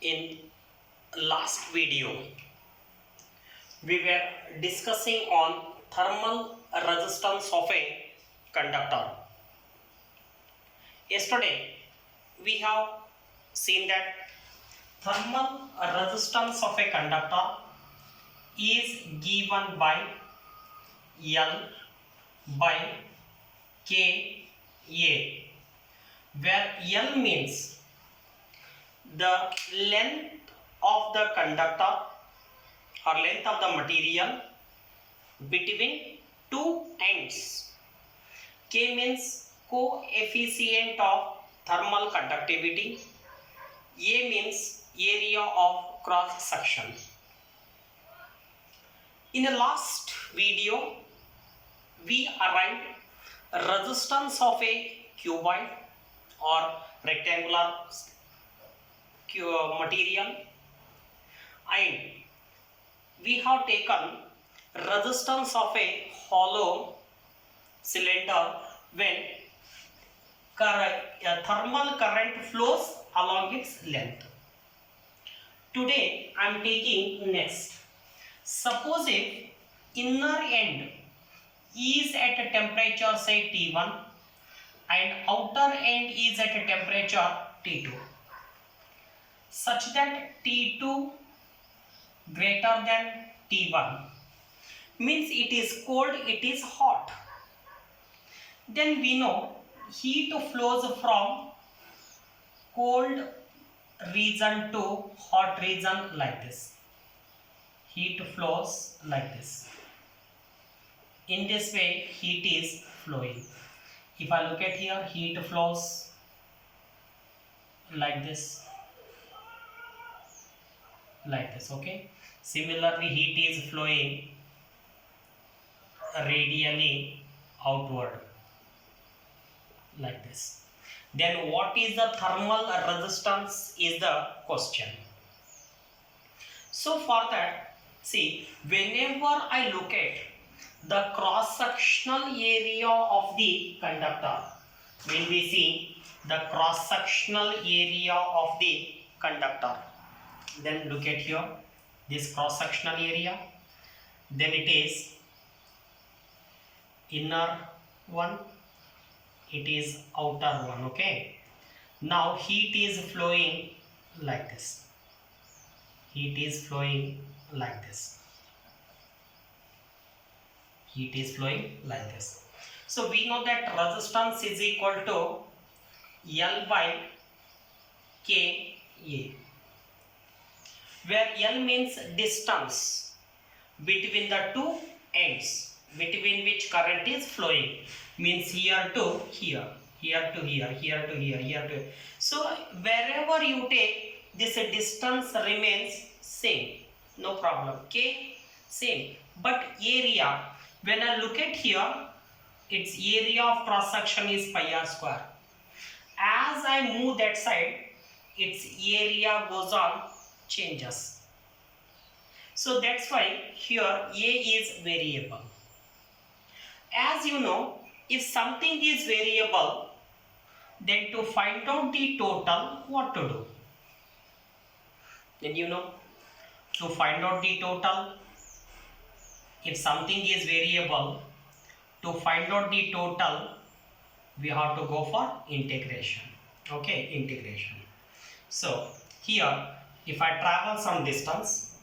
In last video, we were discussing on thermal resistance of a conductor. Yesterday, we have seen that thermal resistance of a conductor is given by L by Ka, where L means the length of the conductor or length of the material between two ends. K means coefficient of thermal conductivity. A means area of cross section. In the last video, we arrived resistance of a cuboid or rectangular material, and we have taken resistance of a hollow cylinder when a thermal current flows along its length. Today I am taking next. Suppose if inner end is at a temperature say T1 and outer end is at a temperature T2, such that T2 greater than T1 means it is cold, it is hot. Then we know heat flows from cold region to hot region like this. Heat flows like this. In this way, heat is flowing. If I look at here, heat flows like this. Like this, okay. Similarly, heat is flowing radially outward like this. Then what is the thermal resistance is the question. So for that, see, whenever I look at the cross-sectional area of the conductor, when we see the cross-sectional area of the conductor, then look at here, this cross-sectional area, then it is inner one, it is outer one, okay. Now heat is flowing like this. Heat is flowing like this. Heat is flowing like this. So we know that resistance is equal to L by Ka, where L means distance between the two ends between which current is flowing, means here to here, here to here, here to here, here to here. So wherever you take, this distance remains same, no problem. K same, but area, when I look at here, its area of cross section is pi r square. As I move that side, its area goes on changes. So that's why here A is variable. As you know, if something is variable, then to find out the total, what to do? Then you know, to find out the total, if something is variable, to find out the total, we have to go for integration. Okay, integration. So here, if I travel some distance,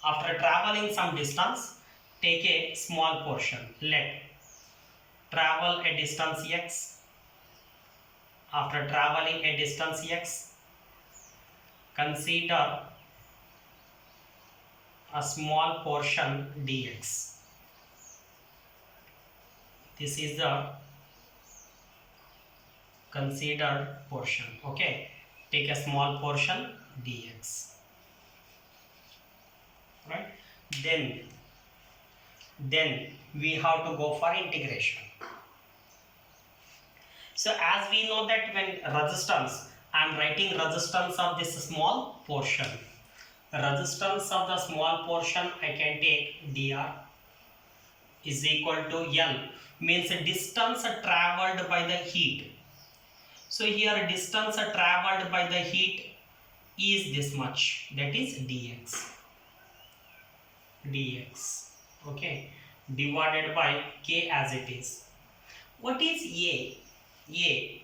after traveling some distance, take a small portion. Let travel a distance x. After traveling a distance x, consider a small portion dx. This is the considered portion. Okay, take a small portion dx. Right? Then we have to go for integration. So as we know that when resistance, I am writing resistance of this small portion. Resistance of the small portion I can take dr is equal to L, means distance traveled by the heat. So here distance traveled by the heat is this much, that is dx. Okay, divided by k as it is. What is A? A,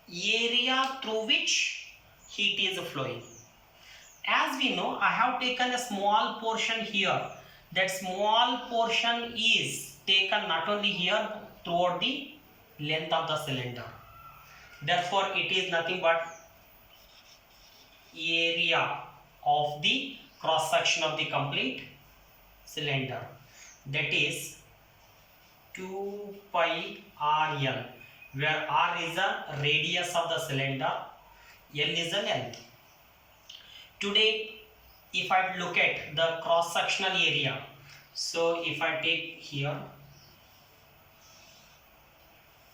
area through which heat is flowing. As we know, I have taken a small portion here. That small portion is taken not only here, throughout the length of the cylinder. Therefore, it is nothing but area of the cross section of the complete cylinder. That is 2 pi RL, where R is the radius of the cylinder, L is the length. Today, if I look at the cross sectional area, so if I take here,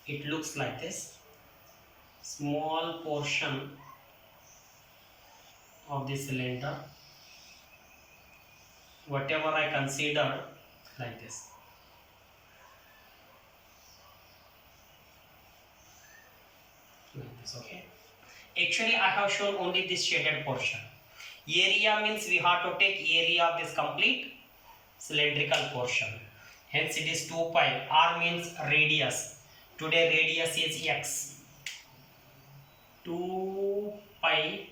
it looks like this. Small portion of the cylinder, whatever I consider, like this. Like this, okay. Actually, I have shown only this shaded portion. Area means we have to take area of this complete cylindrical portion. Hence, it is 2 pi. R means radius. Today, radius is x. 2 pi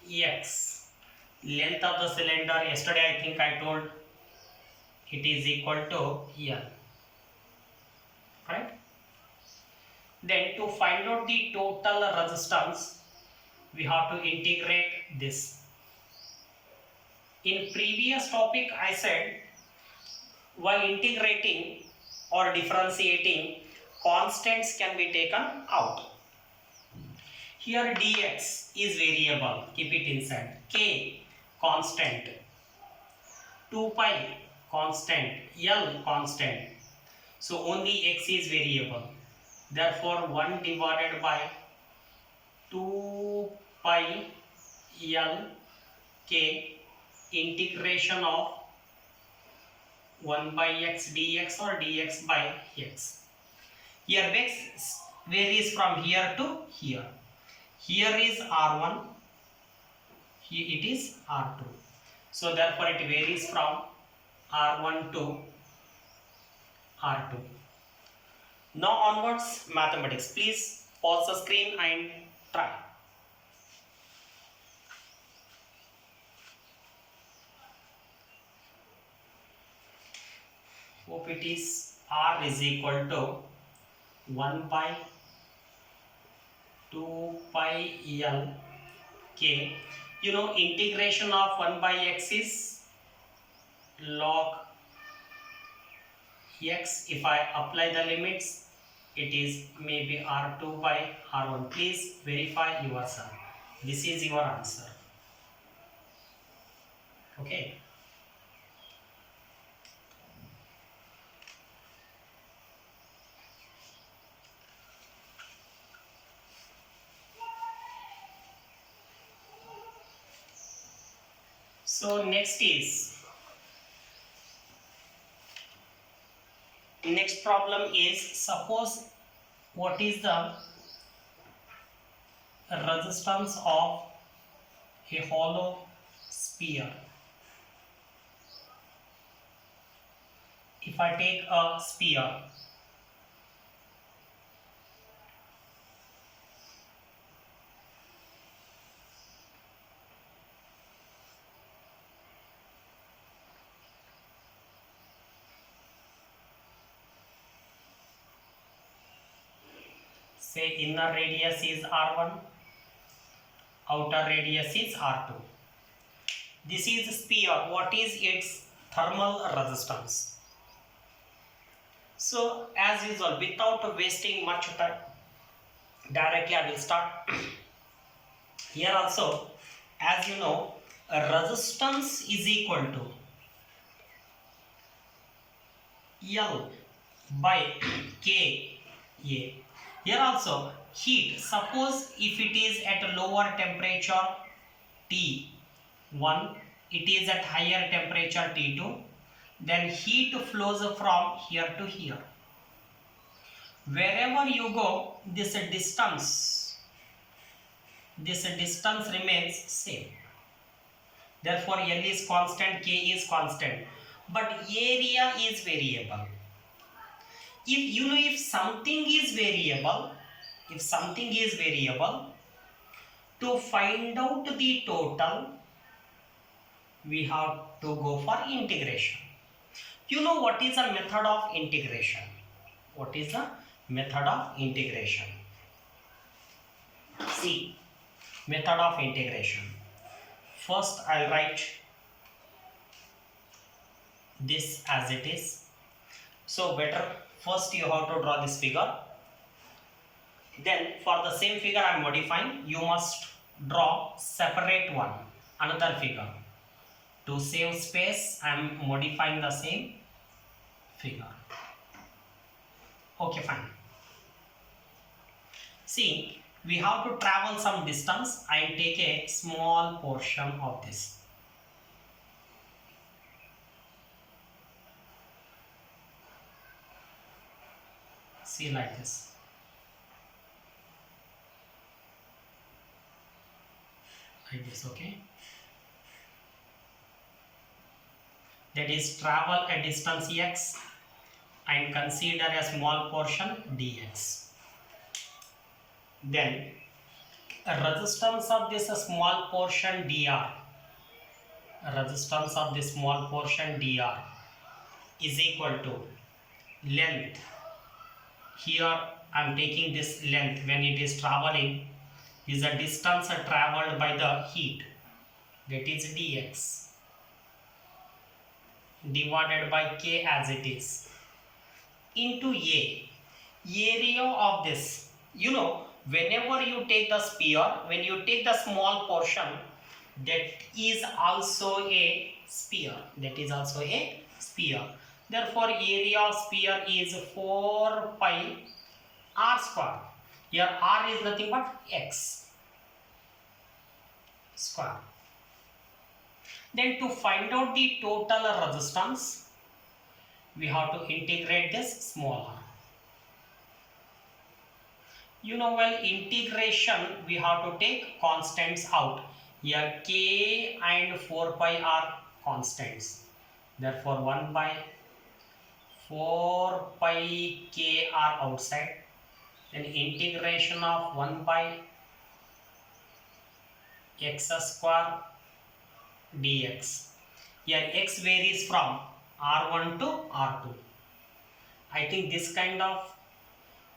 x. Length of the cylinder, yesterday I think I told it is equal to L. Right? Then to find out the total resistance, we have to integrate this. In previous topic, I said while integrating or differentiating, constants can be taken out. Here dx is variable, keep it inside. K constant, 2 pi constant, L constant. So only x is variable. Therefore 1 divided by 2 pi L K integration of 1 by x dx or dx by x. Here x varies from here to here. Here is R1, here it is R2. So therefore it varies from R1 to R2. Now onwards mathematics. Please pause the screen and try. Hope it is R is equal to 1 by 2 pi L K. You know, integration of 1 by x is log x. If I apply the limits, it is maybe R2 by R1. Please verify yourself. This is your answer. Okay. So next problem is, suppose what is the resistance of a hollow sphere. If I take a sphere, say inner radius is R1, outer radius is R2. This is a sphere. What is its thermal resistance? So as usual, without wasting much time, directly I will start. Here also, as you know, a resistance is equal to L by K A. Here also, heat, suppose if it is at a lower temperature T1, it is at higher temperature T2, then heat flows from here to here. Wherever you go, this distance this distance remains same. Therefore L is constant, K is constant, but area is variable. If something is variable, to find out the total, we have to go for integration. You know what is a method of integration? What is the method of integration? See, method of integration. First, I'll write this as it is. So better first you have to draw this figure. Then for the same figure I am modifying, you must draw separate one, another figure. To save space, I am modifying the same figure. Okay, fine. See, we have to travel some distance. I take a small portion of this. See, like this. Like this, okay? That is, travel a distance x and consider a small portion dx. Then resistance of this small portion dr, is equal to length. Here I am taking this length when it is traveling, is a distance traveled by the heat, that is dx, divided by k as it is, into area of this. Whenever you take the sphere, when you take the small portion, that is also a sphere. Therefore area of sphere is 4 pi r square. Here r is nothing but x square. Then to find out the total resistance, we have to integrate this small r. While integration, we have to take constants out. Here k and 4 pi are constants. Therefore 1 by 4 pi k are outside. Then integration of 1 by x square dx. Here x varies from r1 to r2. I think this kind of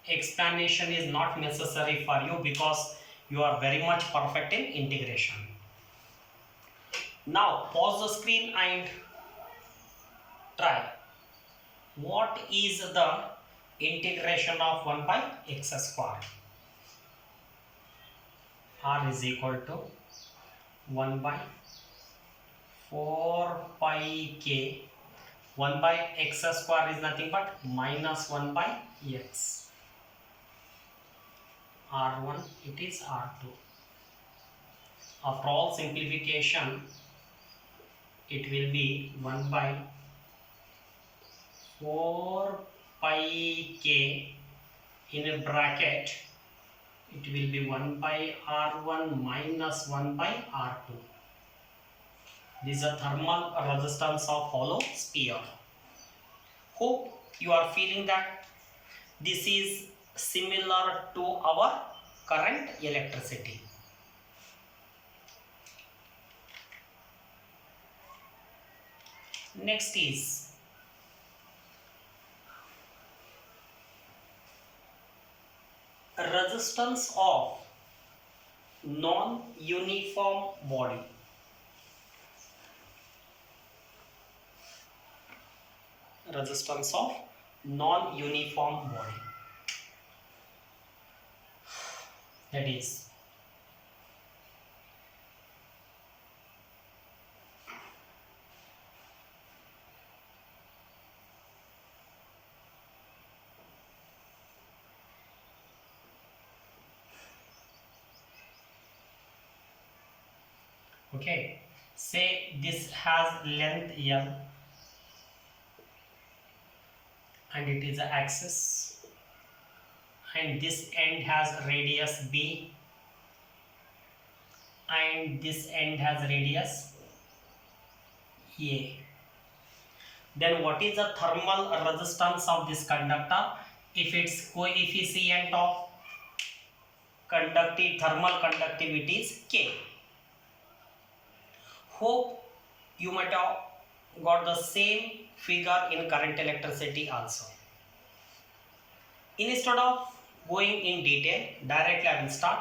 explanation is not necessary for you because you are very much perfect in integration. Now pause the screen and try. What is the integration of 1 by x square? R is equal to 1 by 4 pi k. 1 by x square is nothing but minus 1 by x. R1, it is R2. After all simplification, it will be 1 by 4 pi k in a bracket. It will be 1 by R1 minus 1 by R2. This is a thermal resistance of hollow sphere. Hope you are feeling that this is similar to our current electricity. Next is resistance of non-uniform body. Resistance of non-uniform body. That is, okay, say this has length L and it is an axis, and this end has radius B, and this end has radius A. Then what is the thermal resistance of this conductor? If its coefficient of thermal conductivity is K. Hope you might have got the same figure in current electricity also. Instead of going in detail, directly I will start.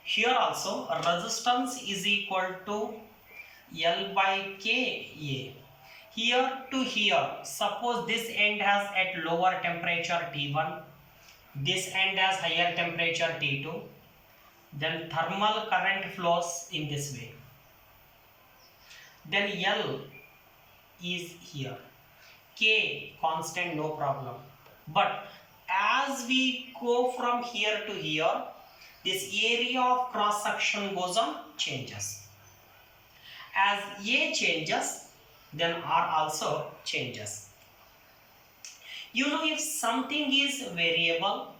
Here also resistance is equal to L by Ka. Here to here, suppose this end has at lower temperature T1, this end has higher temperature T2, then thermal current flows in this way. Then L is here, K constant, no problem. But as we go from here to here, this area of cross section goes on, changes. As A changes, then R also changes. You know, if something is variable,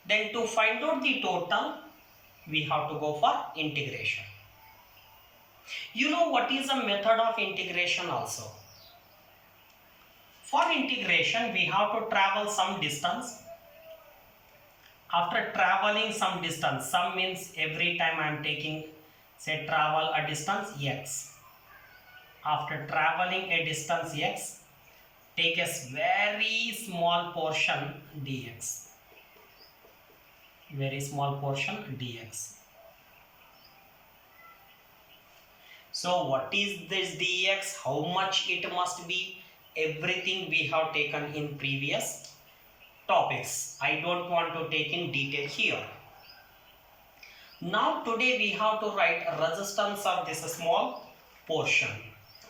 then to find out the total, we have to go for integration. You know what is the method of integration also? For integration, we have to travel some distance. After traveling some distance, some means every time I am taking, say, travel a distance x. After traveling a distance x, take a very small portion dx. Very small portion dx. So what is this dx? How much it must be? Everything we have taken in previous topics. I don't want to take in detail here. Now today we have to write resistance of this small portion.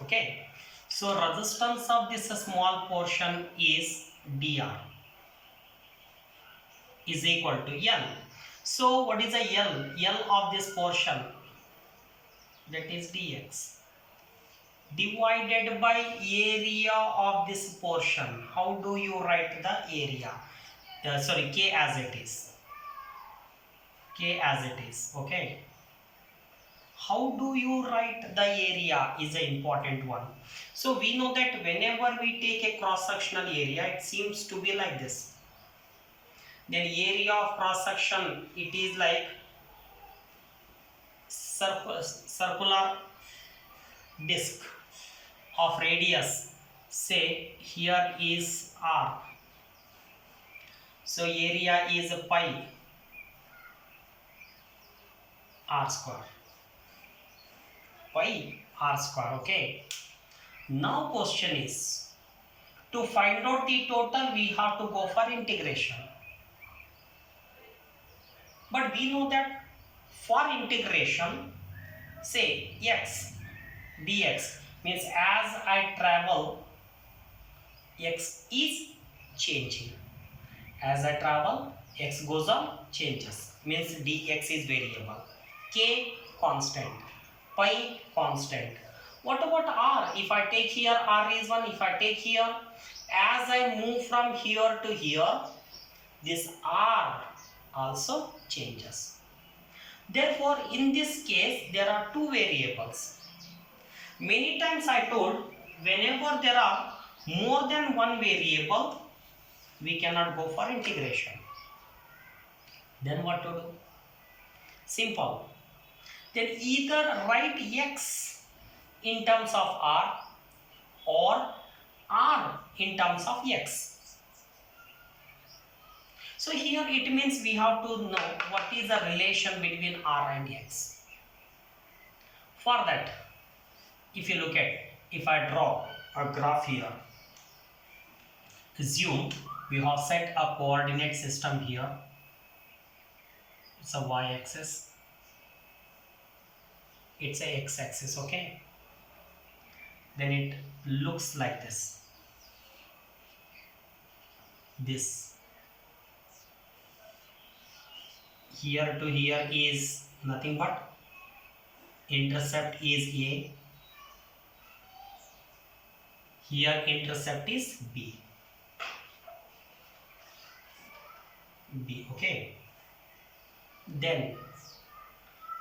Okay. So resistance of this small portion is dr is equal to L. So what is the L? L of this portion, that is dx, divided by area of this portion. How do you write the area? K as it is. K as it is. Okay. How do you write the area is an important one. So we know that whenever we take a cross-sectional area, it seems to be like this. Then area of cross-section, it is like circular disc of radius. Say here is R. So area is pi R square. Pi R square. Okay. Now question is, to find out the total, we have to go for integration. But we know that for integration, say x dx means as I travel, x is changing. As I travel, x goes on, changes. Means dx is variable. K constant. Pi constant. What about r? If I take here, r is 1. If I take here, as I move from here to here, this r also changes. Therefore, in this case, there are two variables. Many times I told, whenever there are more than one variable, we cannot go for integration. Then what to do? Simple. Then either write x in terms of r or r in terms of x. So here it means we have to know what is the relation between r and x. For that, if you look at, if I draw a graph here, assume we have set a coordinate system here. It's a y-axis, it's a x-axis, okay? Then it looks like this. This here to here is nothing but intercept is A, here intercept is B, okay? Then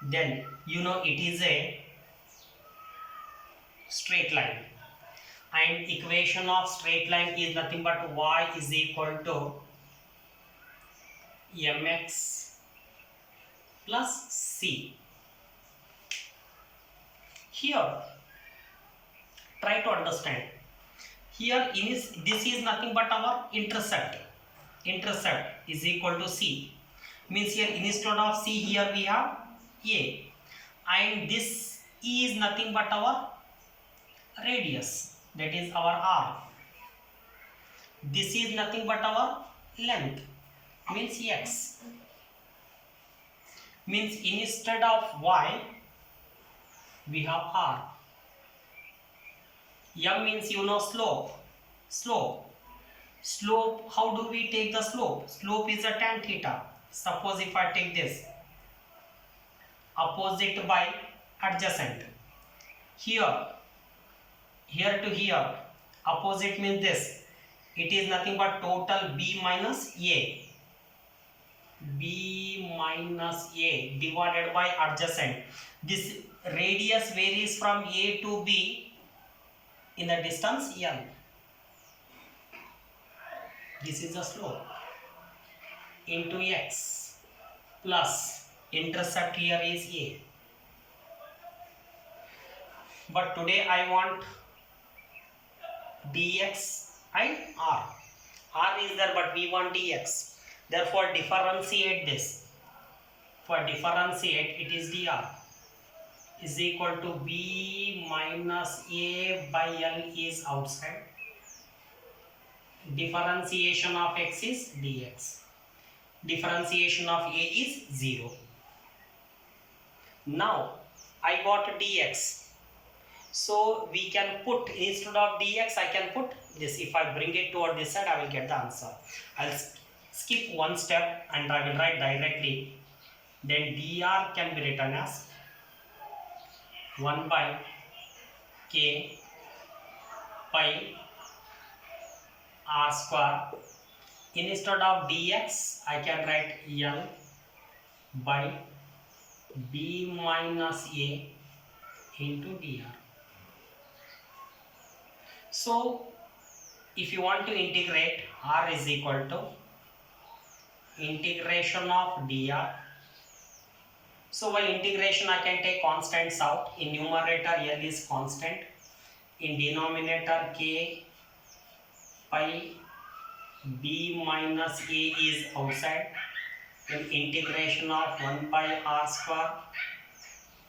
then you know it is a straight line, and equation of straight line is nothing but y is equal to mx plus c. Here try to understand, here this is nothing but our intercept is equal to c, means here instead of c here we have a, and this is nothing but our radius, that is our r. This is nothing but our length, means x, means instead of y we have r. M means you know slope. How do we take the slope? Slope is a tan theta. Suppose if I take this opposite by adjacent, here to here, opposite means this, it is nothing but total b minus a divided by adjacent. This radius varies from a to b in the distance l. This is the slope into x plus intercept here is a. But today I want dx and r. R is there but we want dx. Therefore differentiate this. For differentiate it is dr is equal to b minus a by l is outside. Differentiation of x is dx. Differentiation of a is 0. Now I got dx. So we can put, instead of dx I can put this. If I bring it toward this side I will get the answer. I'll skip one step and I will write directly. Then dr can be written as 1 by k pi r square. Instead of dx I can write l by b minus a into dr. So if you want to integrate, r is equal to integration of dr. So while integration I can take constants out. In numerator l is constant, in denominator k pi b minus a is outside, in integration of 1 by r square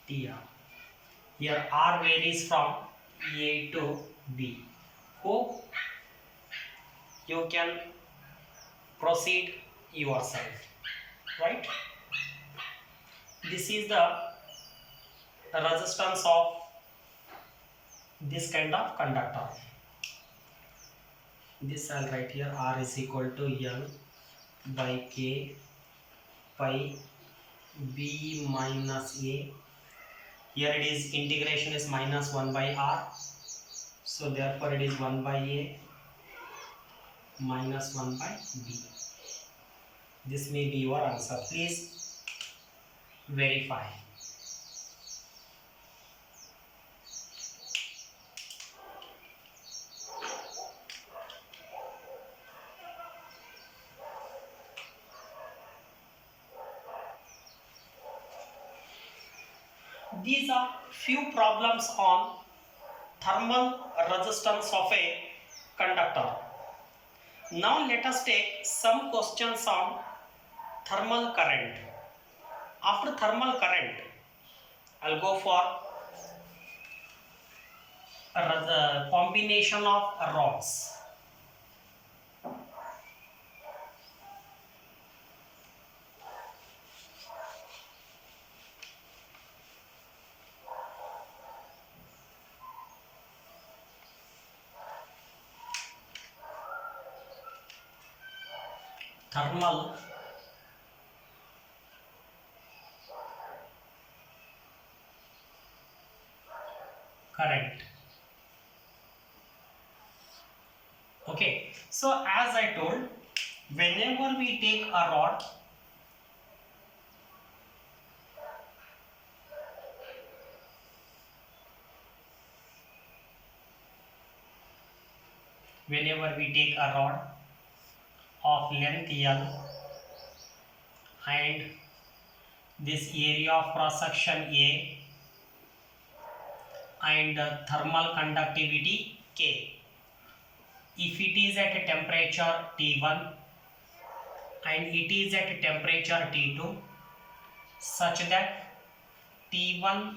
dr. Here r varies from a to b. Hope you can proceed yourself, right? This is the resistance of this kind of conductor. This I'll write here, r is equal to l by k pi b minus a. Here it is, integration is minus 1 by r. So therefore it is 1 by a minus 1 by b. This may be your answer. Please verify. These are few problems on thermal resistance of a conductor. Now let us take some questions on thermal current. After thermal current, I'll go for the combination of rods. Thermal current. Okay, so as I told, whenever we take a rod, whenever we take a rod of length L and this area of cross section A and thermal conductivity K. If it is at a temperature T1 and it is at a temperature T2 such that T1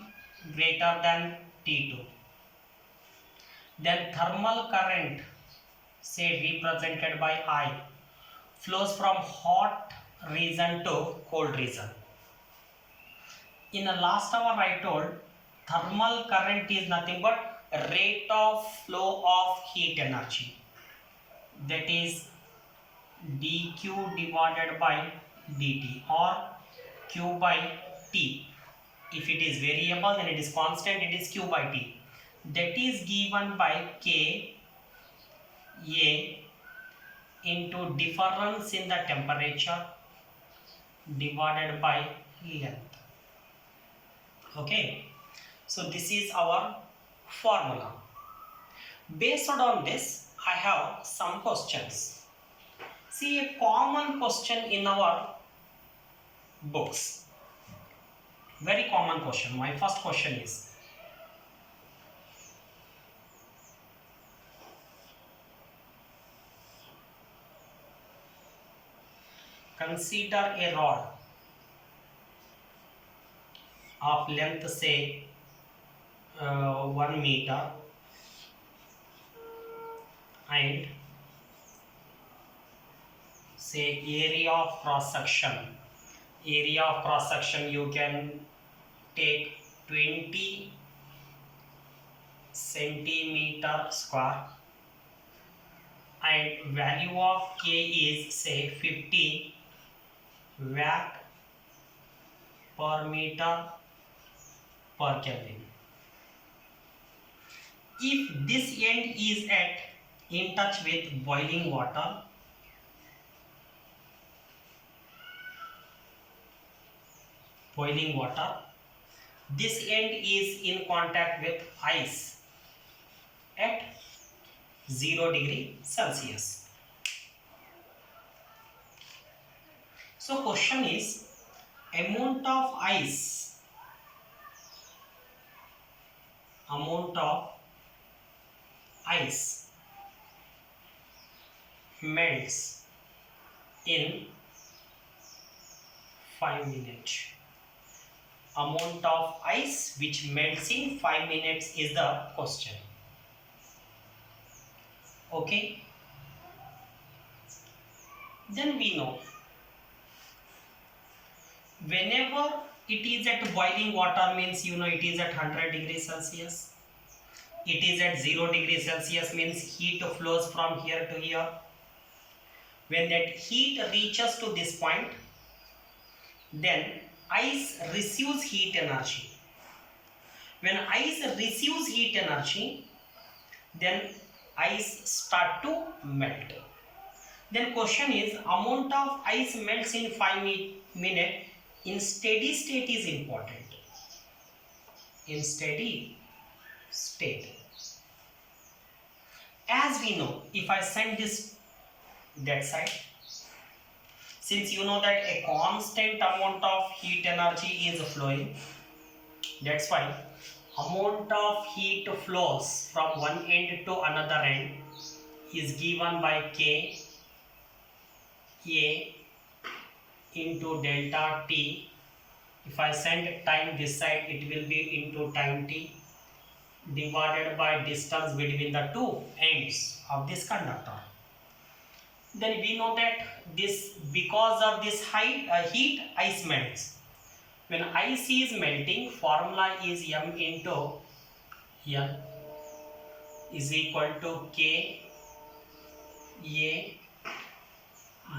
greater than T2, then thermal current, say represented by I, flows from hot region to cold region. In the last hour I told thermal current is nothing but rate of flow of heat energy, that is dq divided by dt or q by t. If it is variable, then it is constant, it is q by t. That is given by K A into difference in the temperature divided by length. Okay, so this is our formula. Based on this, I have some questions. See, a common question in our books. Very common question. My first question is, consider a rod of length say 1 meter and say area of cross section. Area of cross section you can take 20 centimeter square and value of K is say 50 watt per meter per Kelvin. If this end is in touch with boiling water, this end is in contact with ice at 0 degree Celsius. So question is, amount of ice melts in 5 minutes. Amount of ice which melts in 5 minutes is the question. Okay, then we know whenever it is at boiling water means it is at 100 degrees Celsius. It is at 0 degrees Celsius means heat flows from here to here. When that heat reaches to this point, then ice receives heat energy. When ice receives heat energy, then ice start to melt. Then question is, amount of ice melts in 5 minutes in steady state is important. In steady state, as we know, if I send this that side, since you know that a constant amount of heat energy is flowing, that's why amount of heat flows from one end to another end is given by K A into delta T. If I send time this side, it will be into time T divided by distance between the two ends of this conductor. Then we know that this, because of this heat, ice melts. When ice is melting, formula is M into L is equal to K A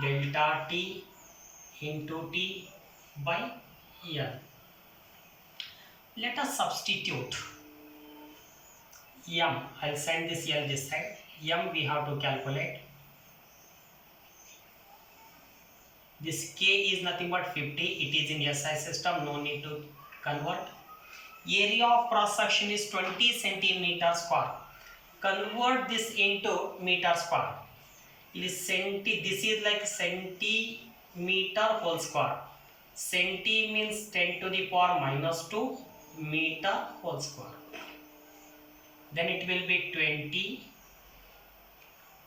delta T into T by L. Let us substitute M. I'll send this L this side. M we have to calculate. This K is nothing but 50. It is in SI system. No need to convert. Area of cross section is 20 centimeter square. convert this into meter square. This is like centimeter whole square. Centi means 10 to the power minus 2 meter whole square. Then it will be 20.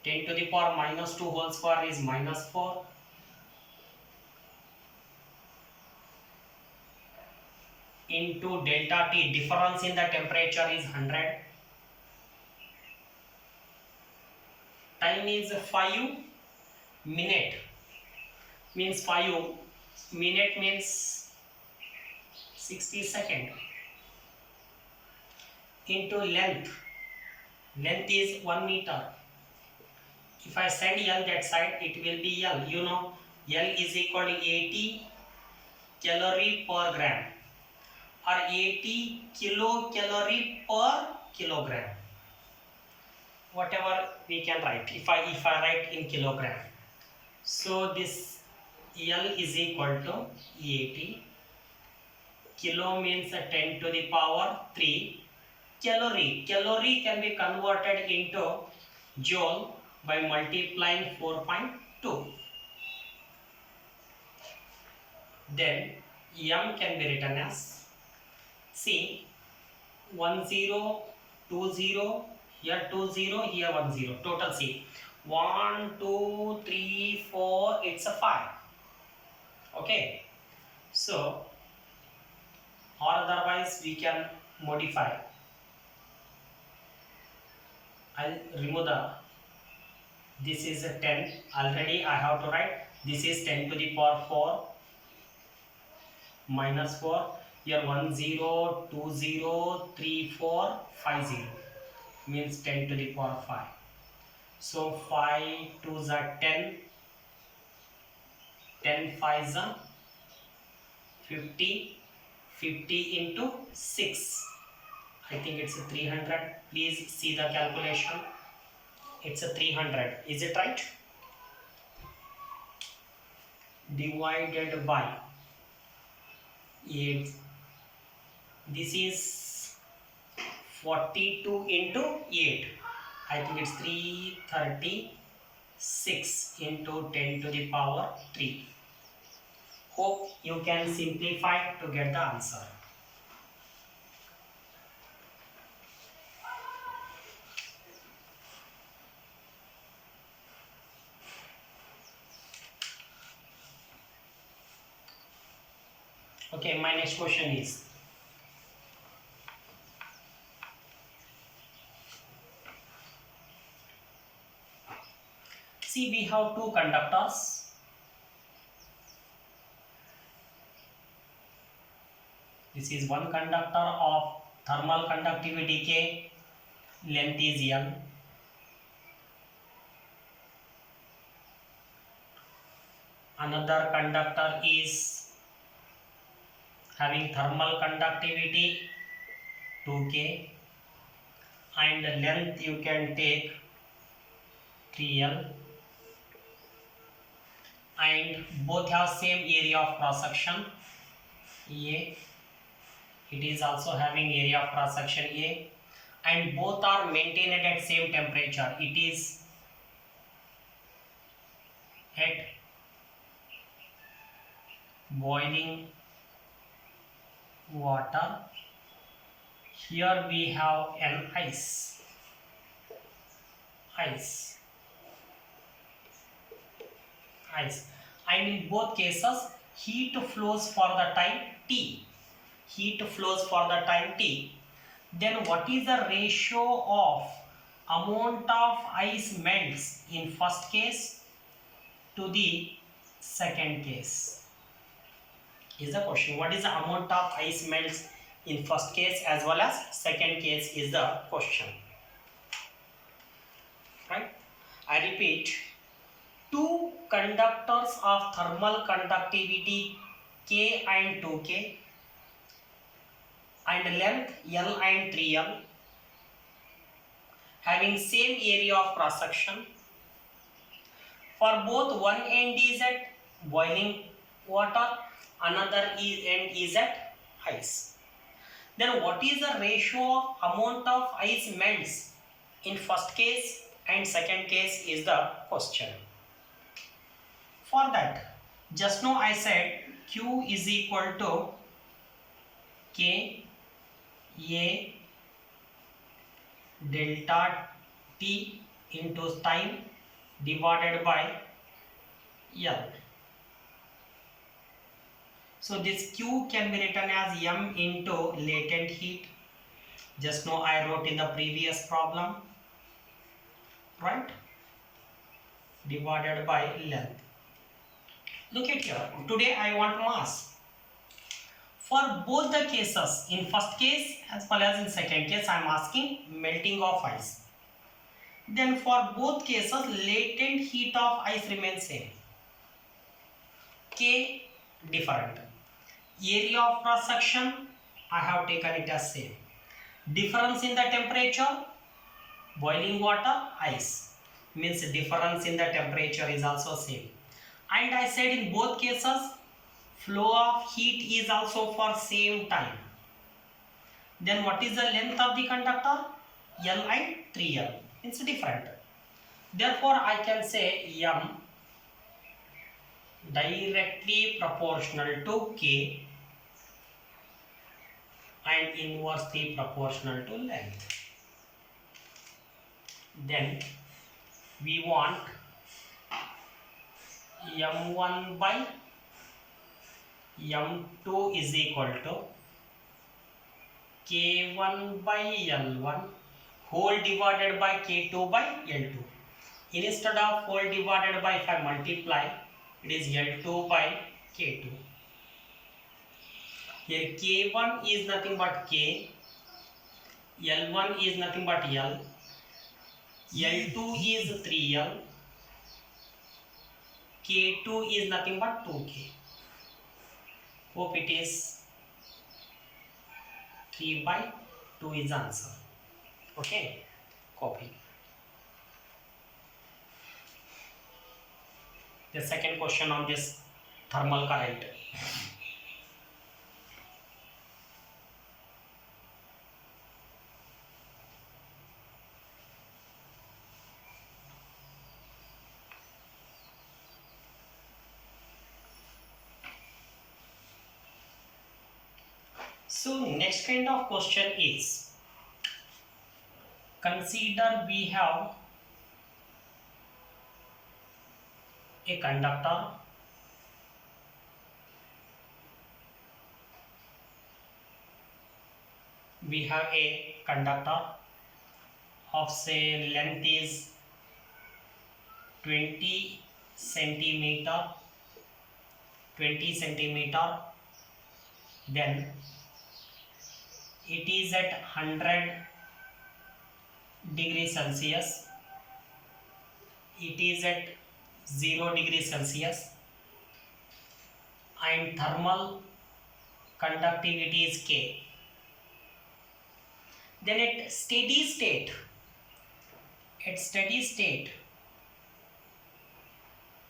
10 to the power minus 2 whole square is minus 4. Into delta T, difference in the temperature is 100. Time is 5 minute, means 5 minute means 60 seconds. Into length is 1 meter. If I send L that side, it will be L. You know, L is equal to 80 calorie per gram or 80 kilocalorie per kilogram. Whatever we can write. If I write in kilogram, so this L is equal to 80. Kilo means 10 to the power 3. Calorie can be converted into joule by multiplying 4.2. Then M can be written as, see, 10, 20, here 20, here 10. Total, see, 1, 2, 3, 4, it's a 5. Okay, so or otherwise we can modify. I'll remove this is a 10. Already I have to write this is 10 to the power 4 minus 4. Here 10, 20, 34, 50 means 10 to the power 5. So 5 2s are 10, 10 5s are 50, 50 into 6. I think it's a 300. Please see the calculation. It's a 300. Is it right? Divided by 8. This is 42 into 8. I think it's 336 into 10 to the power 3. Hope you can simplify to get the answer. Okay, my next question is, see, we have two conductors. This is one conductor of thermal conductivity K, length is L. Another conductor is having thermal conductivity 2K and length you can take 3L, and both have same area of cross section A. It is also having area of cross section A, and both are maintained at same temperature. It is at boiling water. Here we have an ice. And in both cases heat flows for the time T. Then what is the ratio of amount of ice melts in first case to the second case? Is the question. What is the amount of ice melts in first case as well as second case is the question. Right? I repeat, two conductors of thermal conductivity K and 2K and length L and 3L having same area of cross section. For both, one end is at boiling water, another end is at ice. Then what is the ratio of amount of ice melts in first case and second case is the question. For that, just now I said Q is equal to K A delta T into time divided by L. So this Q can be written as M into latent heat. Just now I wrote in the previous problem, right? Divided by length. Look at here. Today I want mass. For both the cases, in first case as well as in second case, I am asking melting of ice. Then for both cases, latent heat of ice remains same. K different. Area of cross section, I have taken it as same. Difference in the temperature, boiling water, ice, means difference in the temperature is also same. And I said in both cases, flow of heat is also for same time. Then what is the length of the conductor? L and 3L. It's different. Therefore, I can say M directly proportional to K and inversely proportional to length. Then we want M1 by M2 is equal to K1 by L1 whole divided by K2 by L2. Instead of whole divided by, if I multiply, it is L2 by K2. Here K1 is nothing but K, L1 is nothing but L, L2 is 3L, K2 is nothing but 2K. Hope it is 3 by 2 is answer. Okay, copy. The second question on this thermal current. So next kind of question is, consider we have a conductor, of say length is 20 centimeter, then it is at 100 degrees Celsius, it is at 0 degrees Celsius, and thermal conductivity is K. Then at steady state,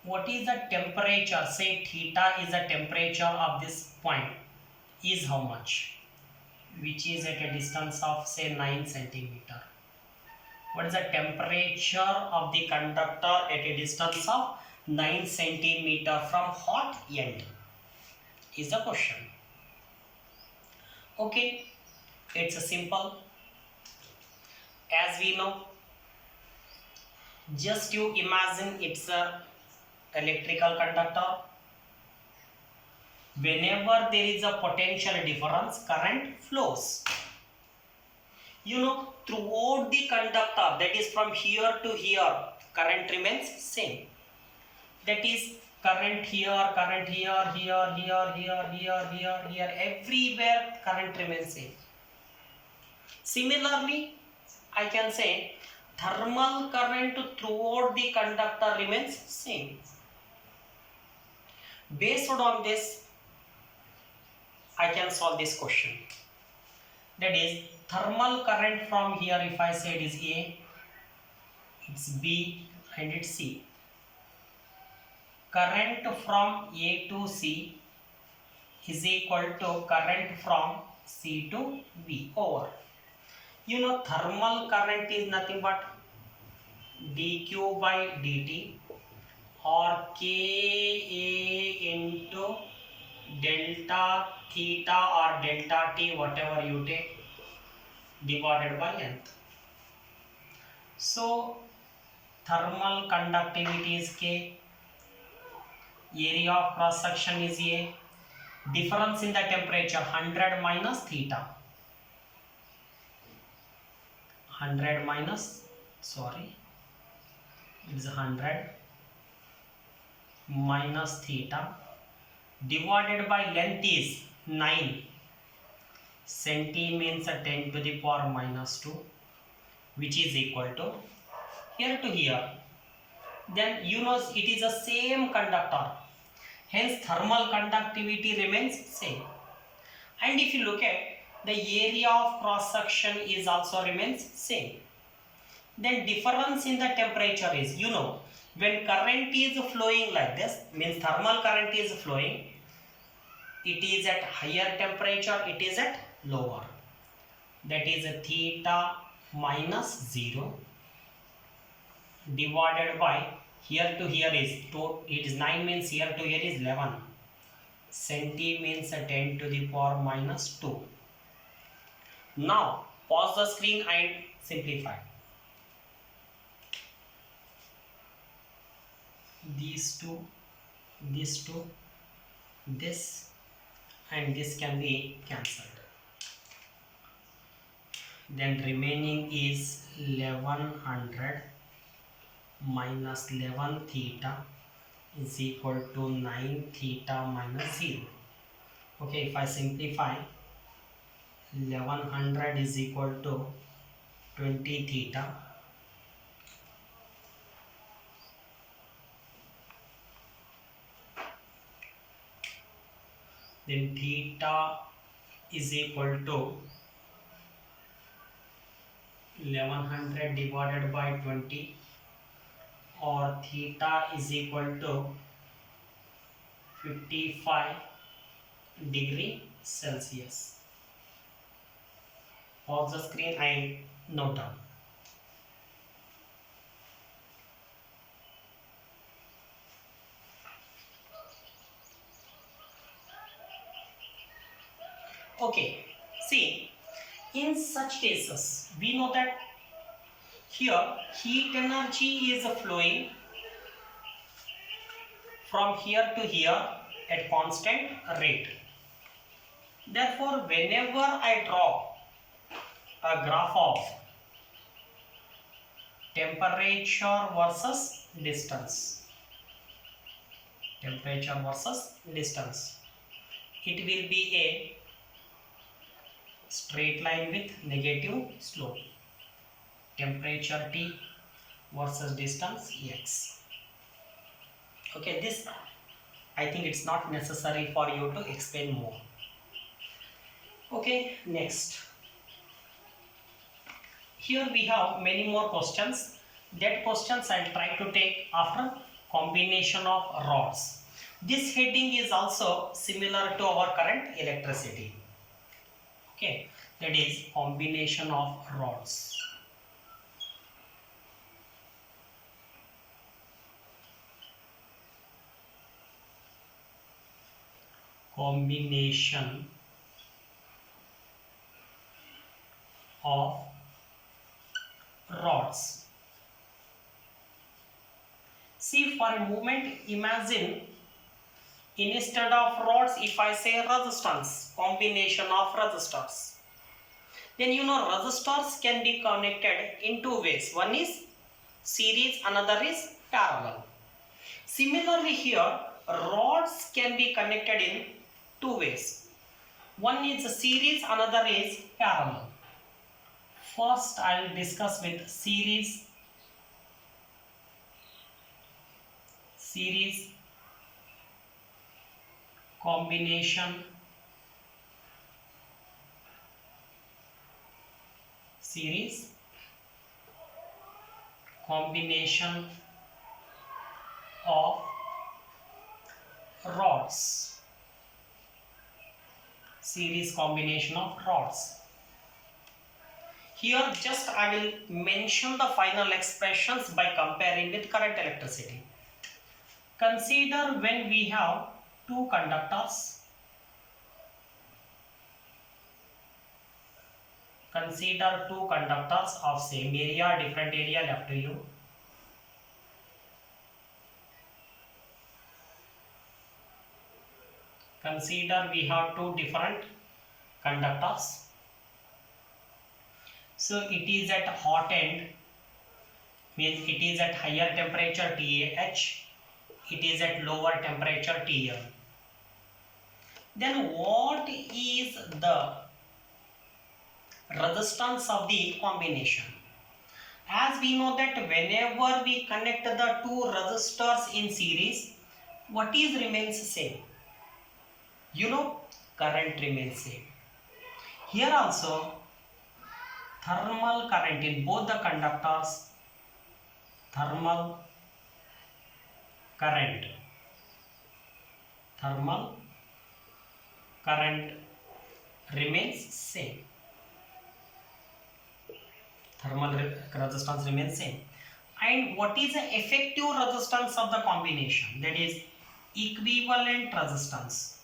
what is the temperature? Say theta is the temperature of this point, is how much? Which is at a distance of say 9 centimeter. What is the temperature of the conductor at a distance of 9 centimeter from hot end? Is the question. Okay, it's a simple. As we know, just you imagine it's a electrical conductor. Whenever there is a potential difference, current flows. You know, throughout the conductor, that is from here to here, current remains same. That is current here, here, everywhere current remains same. Similarly, I can say thermal current throughout the conductor remains same. Based on this, I can solve this question. That is, thermal current from here, if I say it is A, it's B and it's C. Current from A to C is equal to current from C to B over. You know thermal current is nothing but dq by dt or Ka into delta theta or delta t, whatever you take, divided by length. So thermal conductivity is K, area of cross section is A, difference in the temperature 100 minus theta, 100 minus, sorry, it is 100 minus theta divided by length is 9 centi, means 10 to the power minus 2, which is equal to here to here. Then you know it is the same conductor, hence thermal conductivity remains same. And if you look at the area of cross section is also remains same. Then difference in the temperature is, you know, when current is flowing like this, means thermal current is flowing, it is at higher temperature, it is at lower, that is a theta minus 0 divided by here to here is it is 9, means here to here is 11 centi, means 10 to the power minus 2. Now pause the screen and simplify. These two, this and this can be cancelled. Then remaining is 1100 minus 11 theta is equal to 9 theta minus 0. Okay, if I simplify, 1100 is equal to 20 theta then theta is equal to 1100 divided by 20, or theta is equal to 55 degree Celsius. Pause the screen and note down. Okay, see, in such cases we know that here heat energy is flowing from here to here at constant rate. Therefore, whenever I draw a graph of temperature versus distance, it will be a straight line with negative slope. Temperature T versus distance x. Okay, this I think it's not necessary for you to explain more. Okay, next. Here we have many more questions. That questions I'll try to take after combination of rods. This heading is also similar to our current electricity. Okay, that is combination of rods. Combination of rods. See, for a moment imagine, instead of rods, if I say resistance, combination of resistors, then you know resistors can be connected in two ways. One is series, another is parallel. Similarly here, rods can be connected in two ways. One is series, another is parallel. First I will discuss with series combination, series combination of rods. Series combination of rods. Here just I will mention the final expressions by comparing with current electricity. Consider when we have two conductors. Consider two conductors of same area, different area left to you. Consider we have two different conductors. So it is at hot end, means it is at higher temperature TH, it is at lower temperature TL. Then what is the resistance of the combination? As we know that whenever we connect the two resistors in series, what is remains same? You know, current remains same. Here also thermal current in both the conductors, thermal current remains same. Thermal resistance remains same. And what is the effective resistance of the combination? That is equivalent resistance.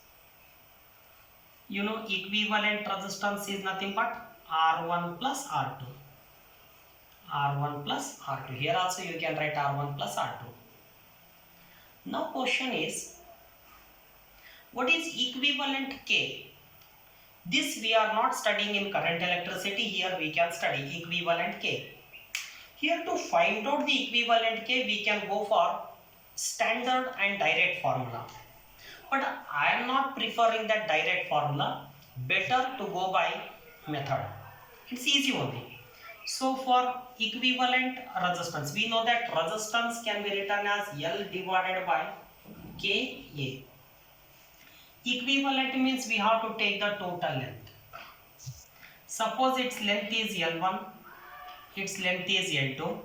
You know, equivalent resistance is nothing but R1 plus R2. R1 plus R2. Here also you can write R1 plus R2. Now question is, what is equivalent K? This we are not studying in current electricity. Here we can study equivalent K. Here to find out the equivalent K, we can go for standard and direct formula. But I am not preferring that direct formula. Better to go by method. It's easy only. So for equivalent resistance, we know that resistance can be written as L divided by Ka. Equivalent means we have to take the total length. Suppose its length is L1, its length is L2,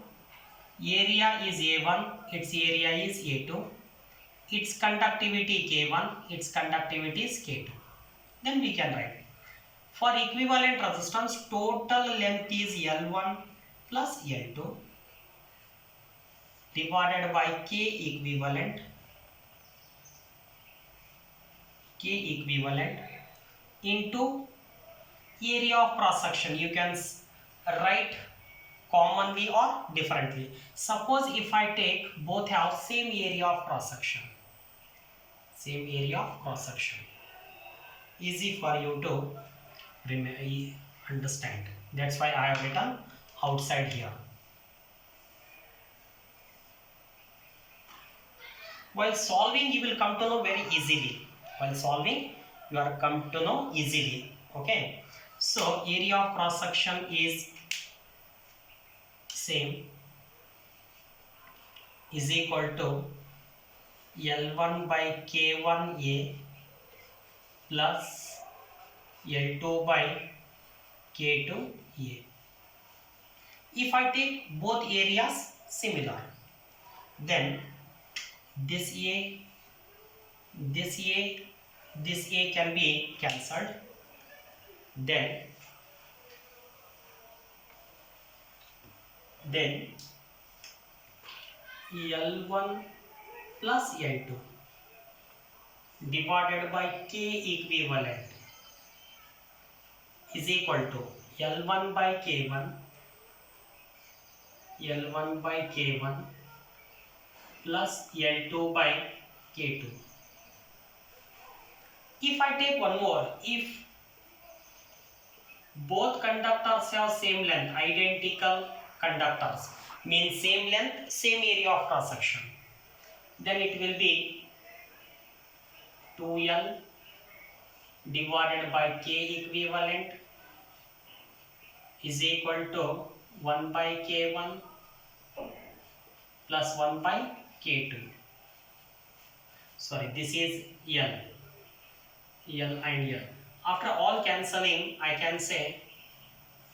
area is A1, its area is A2, its conductivity K1, its conductivity is K2. Then we can write, for equivalent resistance, total length is L1 plus L2 divided by K equivalent into area of cross section. You can write commonly or differently. Suppose if I take both have same area of cross section. Same area of cross section. Easy for you to understand. That's why I have written outside here. While solving, you will come to know very easily. While solving, you are come to know easily. Okay. So area of cross section is same, is equal to L1 by K1A plus L2 by K2A. If I take both areas similar, then this A can be cancelled. Then L1 plus L2 divided by K equivalent is equal to L1 by K1 plus L2 by K2. If I take one more, if both conductors have same length, identical conductors, means same length, same area of cross section, then it will be 2L divided by K equivalent is equal to 1 by K1 plus 1 by K2. Sorry, this is L and L. After all cancelling, I can say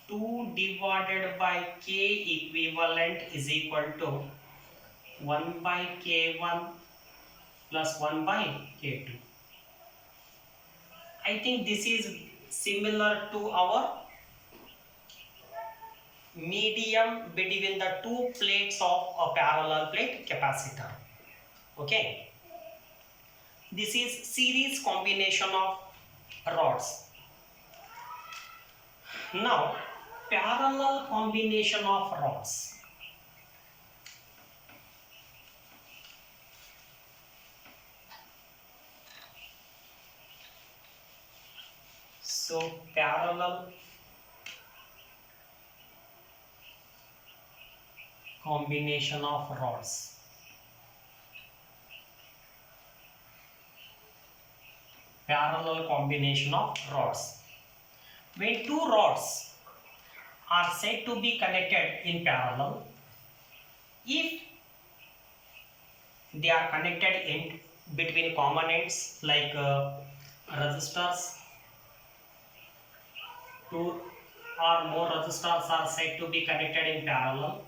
2 divided by K equivalent is equal to 1 by K1 plus 1 by K2. I think this is similar to our medium between the two plates of a parallel plate capacitor. Okay, this is series combination of rods. Now parallel combination of rods. So parallel combination of rods. Parallel combination of rods. When two rods are said to be connected in parallel, if they are connected in between common ends like resistors, two or more resistors are said to be connected in parallel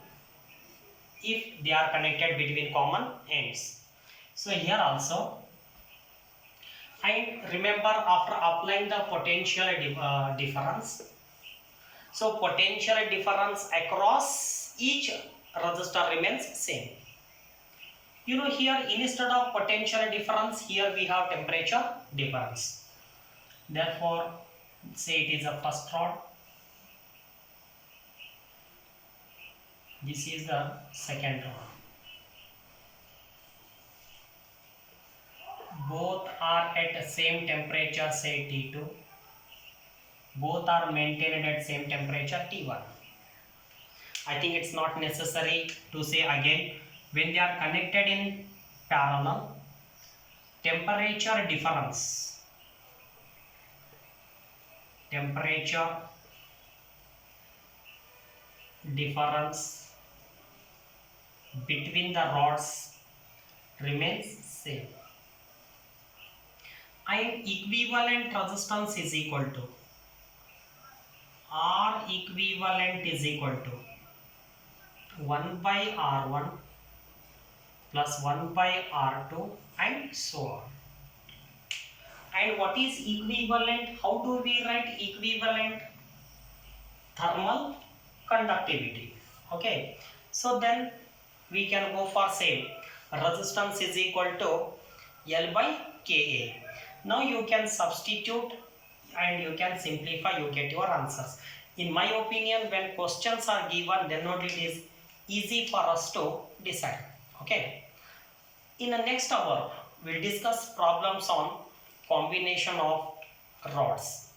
if they are connected between common ends. So here also, and remember after applying the potential difference, so potential difference across each resistor remains same. You know, here instead of potential difference, here we have temperature difference. Therefore, say it is a first rod, this is the second rod. Both are at the same temperature, say T2. Both are maintained at same temperature T1. I think it's not necessary to say again. When they are connected in parallel, temperature difference between the rods remains same, and equivalent resistance is equal to R equivalent is equal to 1 by R1 plus 1 by R2 and so on. And what is equivalent? How do we write equivalent? Thermal conductivity. Okay, so then we can go for same. Resistance is equal to L by Ka. Now you can substitute and you can simplify, you get your answers. In my opinion, when questions are given, then only it is easy for us to decide. Okay. In the next hour, we'll discuss problems on combination of rods.